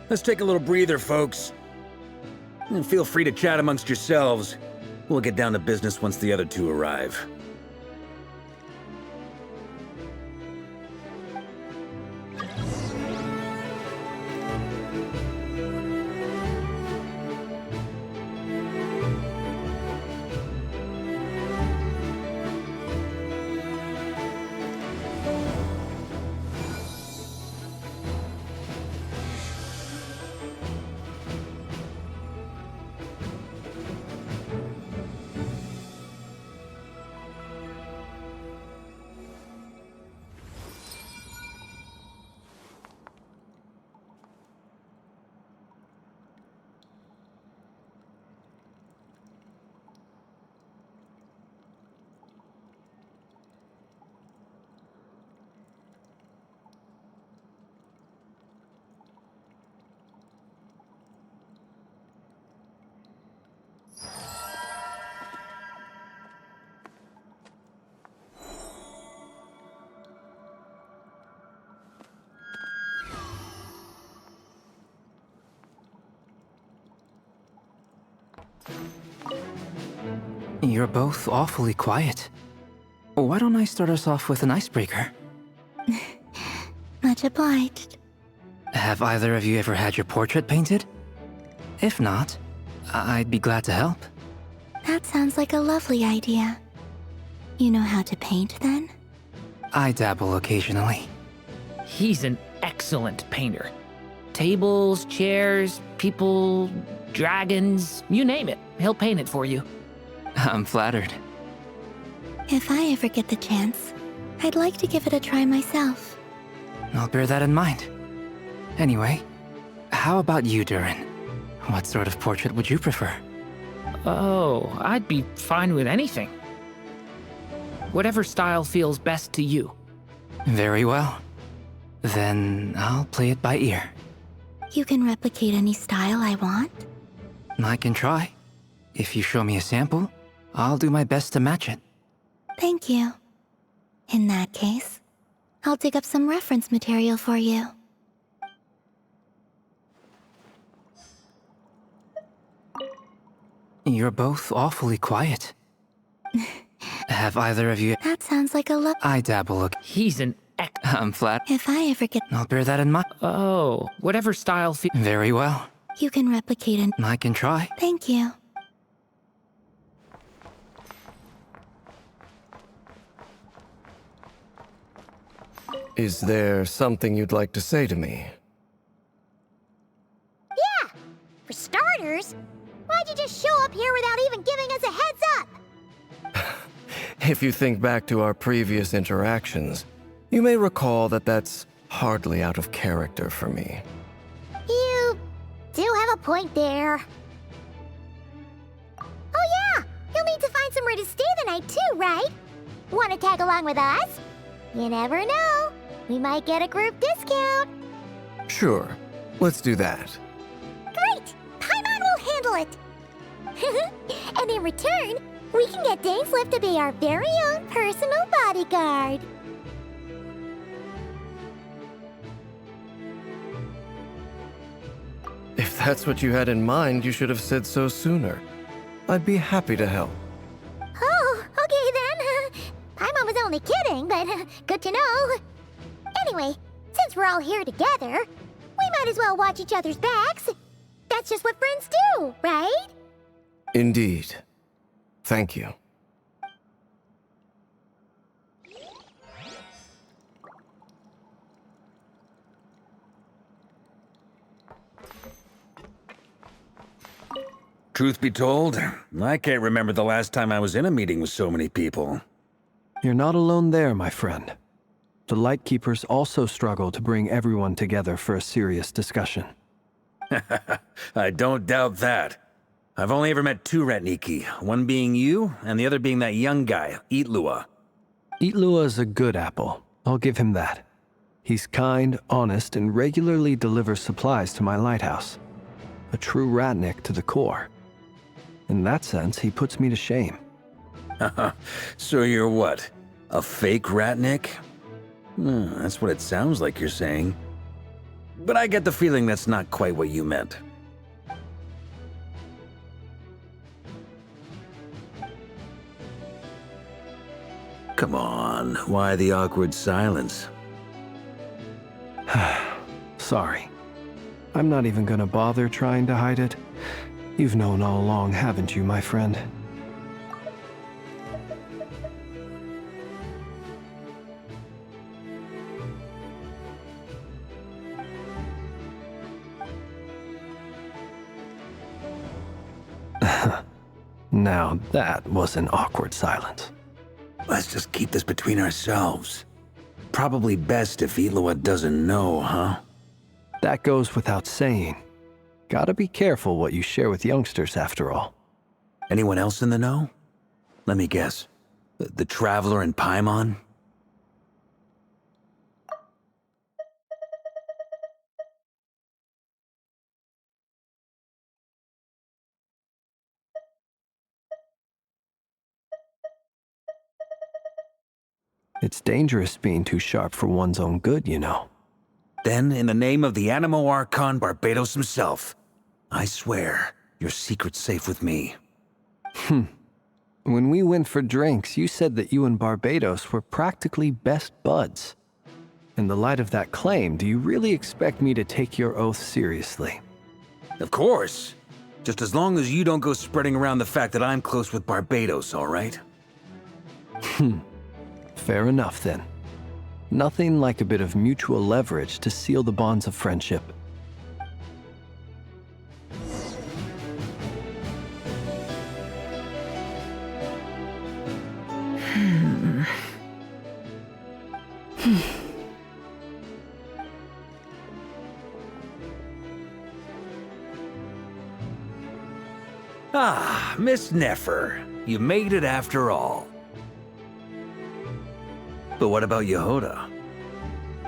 Let's take a little breather, folks. And feel free to chat amongst yourselves. We'll get down to business once the other two arrive. You're both awfully quiet. Why don't I start us off with an icebreaker? Much obliged. Have either of you ever had your portrait painted? If not, I'd be glad to help. That sounds like a lovely idea. You know how to paint, then? I dabble occasionally. He's an excellent painter. Tables, chairs, people, dragons, you name it. He'll paint it for you. I'm flattered. If I ever get the chance, I'd like to give it a try myself. I'll bear that in mind. Anyway, how about you, Durin? What sort of portrait would you prefer? Oh, I'd be fine with anything. Whatever style feels best to you. Very well. Then I'll play it by ear. You can replicate any style I want? I can try. If you show me a sample, I'll do my best to match it. Thank you. In that case, I'll dig up some reference material for you. You're both awfully quiet. Have either of you... That sounds like a I dabble. He's an I'm flat. If I ever get... I'll bear that in mind. Oh, whatever style Very well. You can replicate an... I can try. Thank you. Is there something you'd like to say to me? Yeah! For starters, why'd you just show up here without even giving us a heads up? If you think back to our previous interactions, you may recall that that's hardly out of character for me. You do have a point there. Oh yeah! You'll need to find somewhere to stay the night too, right? Want to tag along with us? You never know. We might get a group discount. Sure, let's do that. Great! Paimon will handle it! And in return, we can get Dainslift to be our very own personal bodyguard. If that's what you had in mind, you should have said so sooner. I'd be happy to help. Oh, okay then. Paimon was only kidding, but good to know. Anyway, since we're all here together, we might as well watch each other's backs. That's just what friends do, right? Indeed. Thank you. Truth be told, I can't remember the last time I was in a meeting with so many people. You're not alone there, my friend. The Lightkeepers also struggle to bring everyone together for a serious discussion. I don't doubt that. I've only ever met two Ratniki, one being you, and the other being that young guy, Itlua. Itlua is a good apple. I'll give him that. He's kind, honest, and regularly delivers supplies to my lighthouse. A true Ratnik to the core. In that sense, he puts me to shame. So you're what? A fake Ratnik? That's what it sounds like you're saying. But I get the feeling that's not quite what you meant. Come on, why the awkward silence? Sorry. I'm not even gonna bother trying to hide it. You've known all along, haven't you, my friend? Now that was an awkward silence. Let's just keep this between ourselves. Probably best if Itlua doesn't know, huh? That goes without saying. Gotta be careful what you share with youngsters, after all. Anyone else in the know? Let me guess. The Traveler and Paimon? It's dangerous being too sharp for one's own good, you know. Then, in the name of the Animo Archon Barbados himself, I swear your secret's safe with me. When we went for drinks, you said that you and Barbados were practically best buds. In the light of that claim, do you really expect me to take your oath seriously? Of course. Just as long as you don't go spreading around the fact that I'm close with Barbados, all right? Fair enough, then. Nothing like a bit of mutual leverage to seal the bonds of friendship. Ah, Miss Nefer. You made it after all. But what about Yehoda?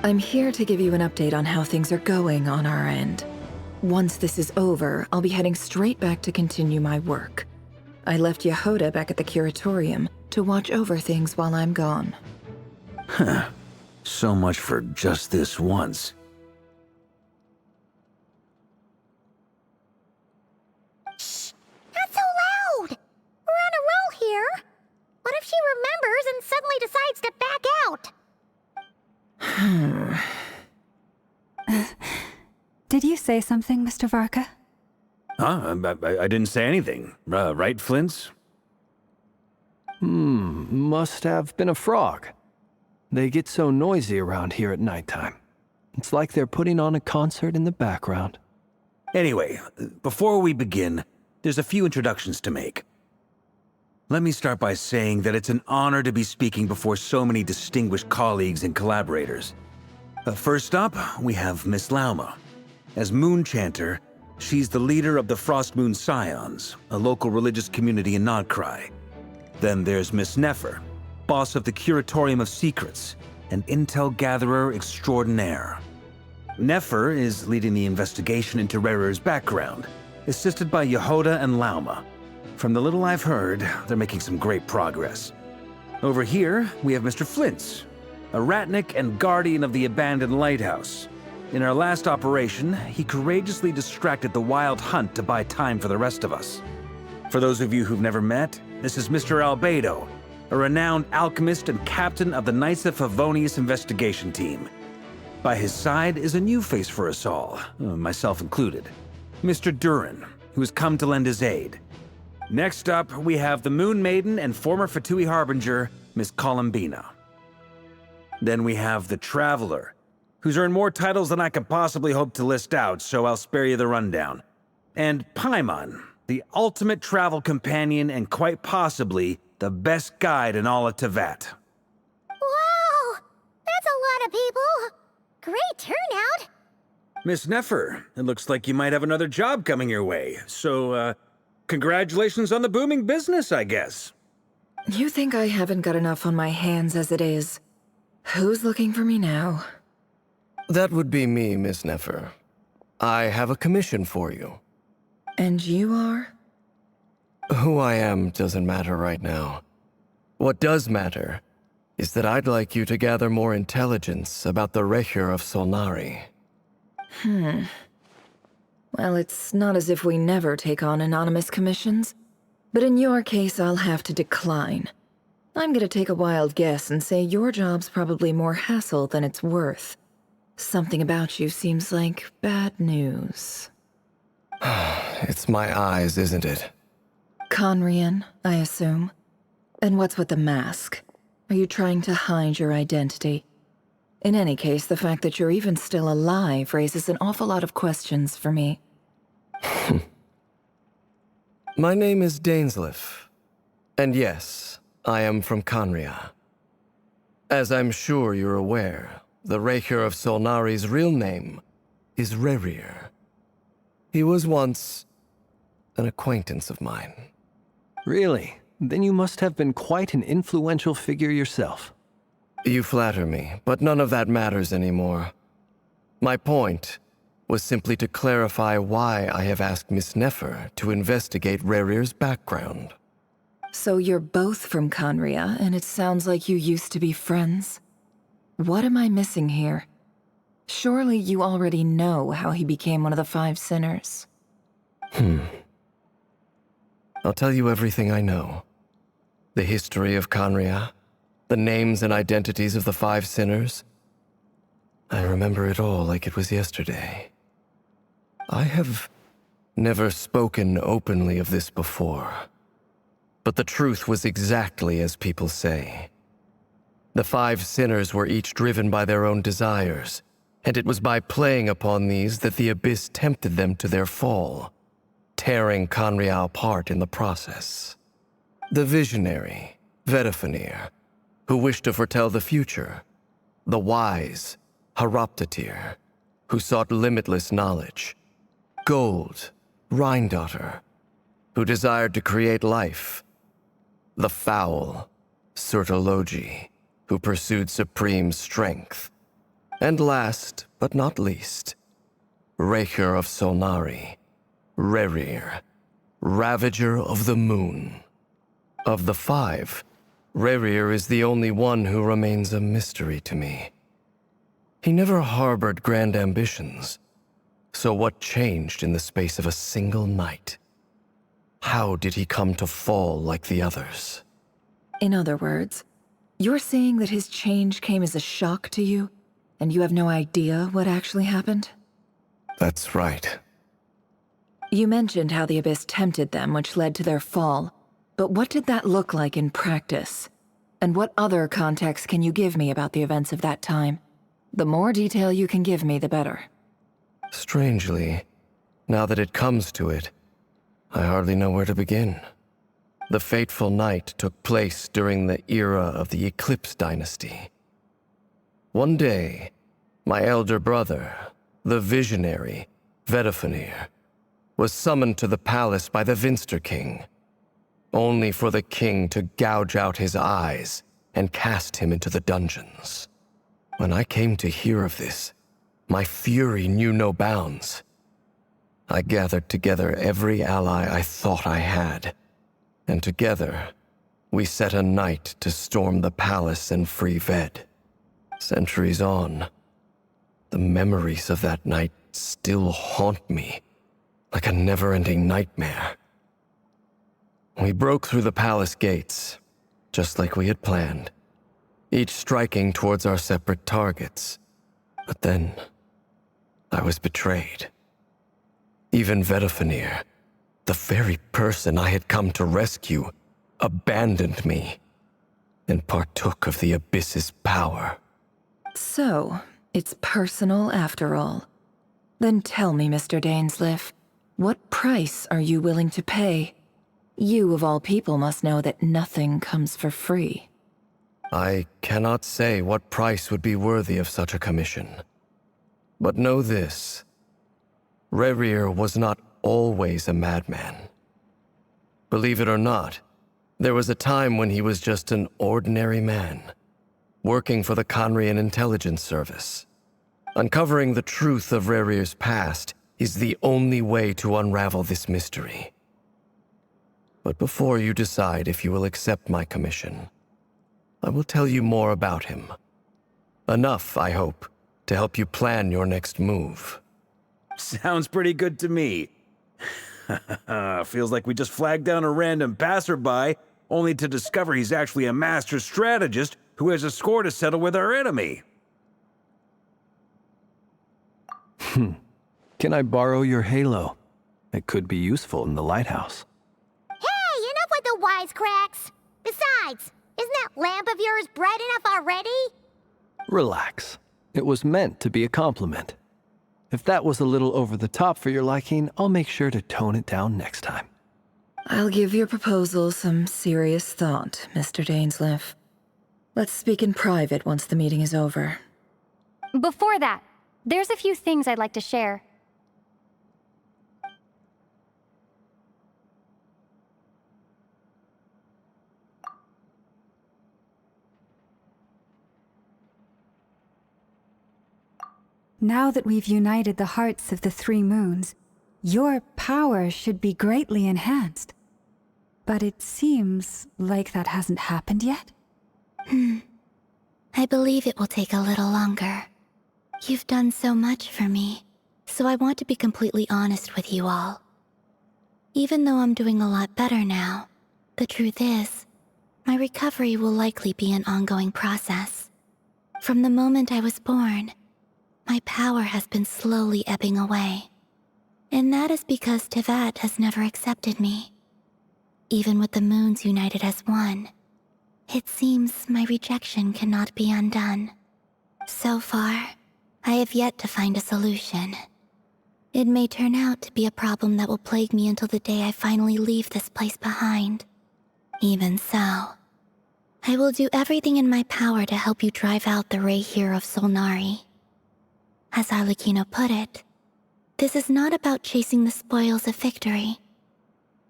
I'm here to give you an update on how things are going on our end. Once this is over, I'll be heading straight back to continue my work. I left Yehoda back at the curatorium to watch over things while I'm gone. Huh. So much for just this once. Shh! Not so loud! We're on a roll here! What if she remembers and suddenly decides to back out? Did you say something, Mr. Varka? Huh? I didn't say anything. Right, Flint's? Must have been a frog. They get so noisy around here at nighttime. It's like they're putting on a concert in the background. Anyway, before we begin, there's a few introductions to make. Let me start by saying that it's an honor to be speaking before so many distinguished colleagues and collaborators. First up, we have Miss Lauma. As Moon Chanter, she's the leader of the Frost Moon Scions, a local religious community in Nodcry. Then there's Miss Nefer, boss of the Curatorium of Secrets, an intel gatherer extraordinaire. Nefer is leading the investigation into Rerer's background, assisted by Yehoda and Lauma. From the little I've heard, they're making some great progress. Over here, we have Mr. Flint's, a ratnik and guardian of the abandoned lighthouse. In our last operation, he courageously distracted the Wild Hunt to buy time for the rest of us. For those of you who've never met, this is Mr. Albedo, a renowned alchemist and captain of the Knights of Favonius investigation team. By his side is a new face for us all, myself included, Mr. Durin, who has come to lend his aid. Next up, we have the Moon Maiden and former Fatui Harbinger, Miss Columbina. Then we have the Traveler, who's earned more titles than I could possibly hope to list out, so I'll spare you the rundown. And Paimon, the ultimate travel companion and quite possibly the best guide in all of Tevat. Wow! That's a lot of people! Great turnout! Miss Nefer, it looks like you might have another job coming your way, so, congratulations on the booming business, I guess. You think I haven't got enough on my hands as it is? Who's looking for me now? That would be me, Miss Nefer. I have a commission for you. And you are? Who I am doesn't matter right now. What does matter is that I'd like you to gather more intelligence about the Recher of Solnari. Well, it's not as if we never take on anonymous commissions. But in your case, I'll have to decline. I'm gonna take a wild guess and say your job's probably more hassle than it's worth. Something about you seems like bad news. It's my eyes, isn't it? Conrian, I assume. And what's with the mask? Are you trying to hide your identity? In any case, the fact that you're even still alive raises an awful lot of questions for me. My name is Dainsleif. And yes, I am from Conria. As I'm sure you're aware, the Recher of Solnari's real name is Rerir. He was once an acquaintance of mine. Really? Then you must have been quite an influential figure yourself. You flatter me, but none of that matters anymore. My point was simply to clarify why I have asked Miss Nefer to investigate Rerir's background. So you're both from Conria, and it sounds like you used to be friends? What am I missing here? Surely you already know how he became one of the Five Sinners. I'll tell you everything I know. the history of Conria, the names and identities of the 5 sinners. I remember it all like it was yesterday. I have never spoken openly of this before, but the truth was exactly as people say. The 5 sinners were each driven by their own desires, and it was by playing upon these that the Abyss tempted them to their fall, tearing Conria apart in the process. The visionary, Vedifenir, who wished to foretell the future. The wise, Haroptatir, who sought limitless knowledge. Gold, Rhindaughter, who desired to create life. The foul, Surtologi, who pursued supreme strength. And last, but not least, Raker of Solnari, Rerir, Ravager of the Moon. Of the 5, Rerir is the only one who remains a mystery to me. He never harbored grand ambitions, so what changed in the space of a single night? How did he come to fall like the others? In other words, you're saying that his change came as a shock to you, and you have no idea what actually happened? That's right. You mentioned how the Abyss tempted them, which led to their fall. But what did that look like in practice? And what other context can you give me about the events of that time? The more detail you can give me, the better. Strangely, now that it comes to it, I hardly know where to begin. The fateful night took place during the era of the Eclipse Dynasty. One day, my elder brother, the visionary, Vedifenir, was summoned to the palace by the Vinster King, only for the king to gouge out his eyes and cast him into the dungeons. When I came to hear of this, my fury knew no bounds. I gathered together every ally I thought I had, and together, we set a night to storm the palace and free Ved. Centuries on, the memories of that night still haunt me like a never-ending nightmare. We broke through the palace gates, just like we had planned, each striking towards our separate targets. But then, I was betrayed. Even Vedifenir, the very person I had come to rescue, abandoned me and partook of the Abyss's power. So, it's personal after all. Then tell me, Mr. Dainsleif, what price are you willing to pay? You, of all people, must know that nothing comes for free. I cannot say what price would be worthy of such a commission. But know this. Rerir was not always a madman. Believe it or not, there was a time when he was just an ordinary man, working for the Conrian Intelligence Service. Uncovering the truth of Rerir's past is the only way to unravel this mystery. But before you decide if you will accept my commission, I will tell you more about him. Enough, I hope, to help you plan your next move. Sounds pretty good to me. Feels like we just flagged down a random passerby, only to discover he's actually a master strategist who has a score to settle with our enemy. Can I borrow your halo? It could be useful in the lighthouse. Hey, enough with the wisecracks! Besides, isn't that lamp of yours bright enough already? Relax. It was meant to be a compliment. If that was a little over the top for your liking, I'll make sure to tone it down next time. I'll give your proposal some serious thought, Mr. Dainsleif. Let's speak in private once the meeting is over. Before that, there's a few things I'd like to share. Now that we've united the hearts of the 3 moons, your power should be greatly enhanced. But it seems like that hasn't happened yet? I believe it will take a little longer. You've done so much for me, so I want to be completely honest with you all. Even though I'm doing a lot better now, the truth is, My recovery will likely be an ongoing process. From the moment I was born, my power has been slowly ebbing away. And that is because Tevat has never accepted me. Even with the moons united as one, it seems my rejection cannot be undone. So far, I have yet to find a solution. It may turn out to be a problem that will plague me until the day I finally leave this place behind. Even so, I will do everything in my power to help you drive out the Ray here of Solnari. As Arlecchino put it, this is not about chasing the spoils of victory.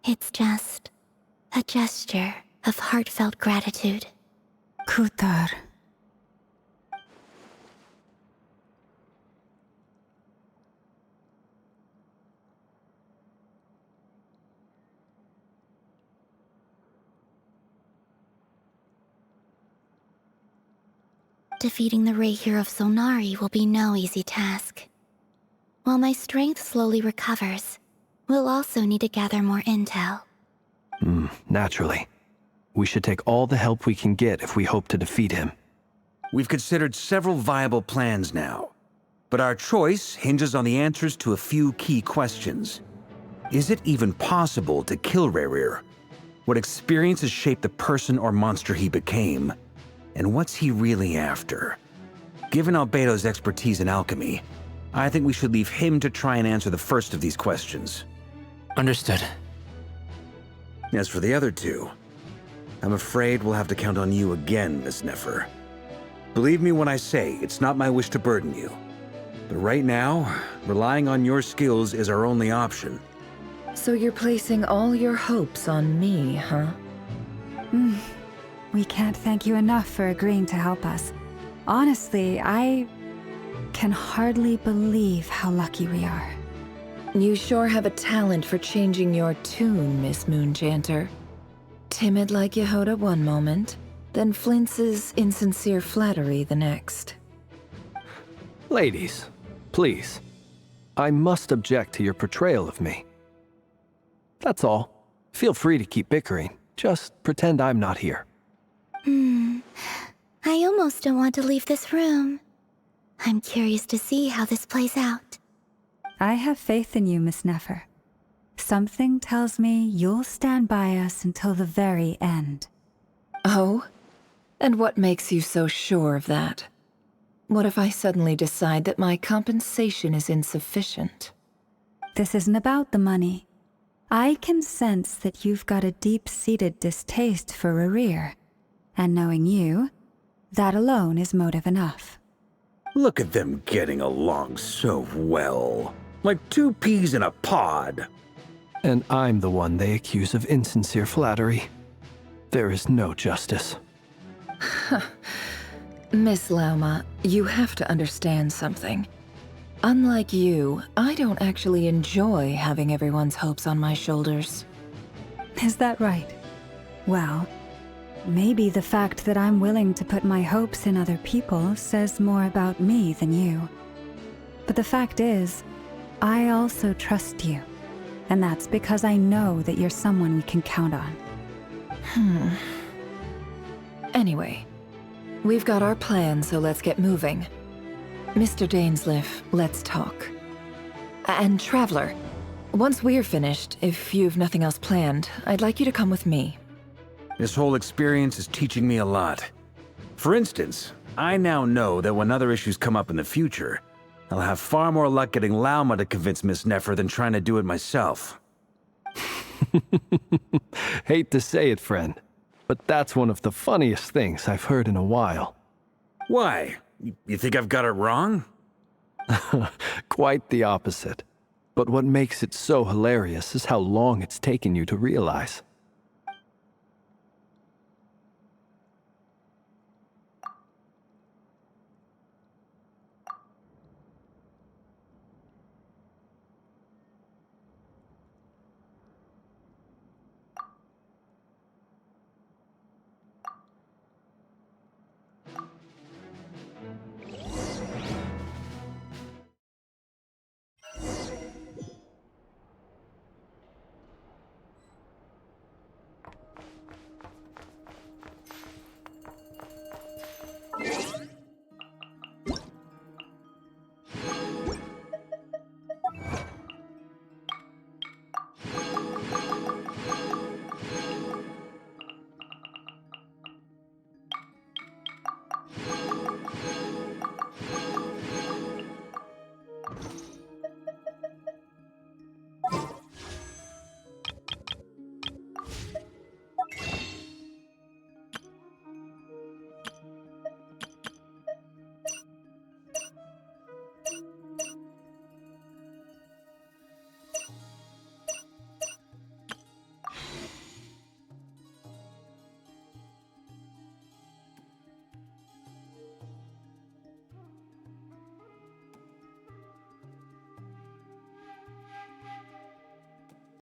It's just a gesture of heartfelt gratitude. Kutar. Defeating the Ray here of Solnari will be no easy task. While my strength slowly recovers, we'll also need to gather more intel. Naturally. We should take all the help we can get if we hope to defeat him. We've considered several viable plans now, but our choice hinges on the answers to a few key questions. Is it even possible to kill Rerir? What experiences shaped the person or monster he became? And what's he really after? Given Albedo's expertise in alchemy, I think we should leave him to try and answer the first of these questions. Understood. As for the other two, I'm afraid we'll have to count on you again, Miss Nefer. Believe me when I say it's not my wish to burden you. But right now, relying on your skills is our only option. So you're placing all your hopes on me, huh? We can't thank you enough for agreeing to help us. Honestly, I can hardly believe how lucky we are. You sure have a talent for changing your tune, Miss Moonjanter. Timid like Yehoda one moment, then flinches insincere flattery the next. Ladies, please. I must object to your portrayal of me. That's all. Feel free to keep bickering. Just pretend I'm not here. I almost don't want to leave this room. I'm curious to see how this plays out. I have faith in you, Miss Nefer. Something tells me you'll stand by us until the very end. Oh? And what makes you so sure of that? What if I suddenly decide that my compensation is insufficient? This isn't about the money. I can sense that you've got a deep-seated distaste for Rerir. And knowing you, that alone is motive enough. Look at them getting along so well. Like two peas in a pod. And I'm the one they accuse of insincere flattery. There is no justice. Miss Lauma, you have to understand something. Unlike you, I don't actually enjoy having everyone's hopes on my shoulders. Is that right? Well, maybe the fact that I'm willing to put my hopes in other people says more about me than you. But the fact is, I also trust you. And that's because I know that you're someone we can count on. Anyway, we've got our plan, so let's get moving. Mr. Dainsleif, let's talk. And Traveler, once we're finished, if you've nothing else planned, I'd like you to come with me. This whole experience is teaching me a lot. For instance, I now know that when other issues come up in the future, I'll have far more luck getting Lauma to convince Miss Nefer than trying to do it myself. Hate to say it, friend, but that's one of the funniest things I've heard in a while. Why? You think I've got it wrong? Quite the opposite. But what makes it so hilarious is how long it's taken you to realize.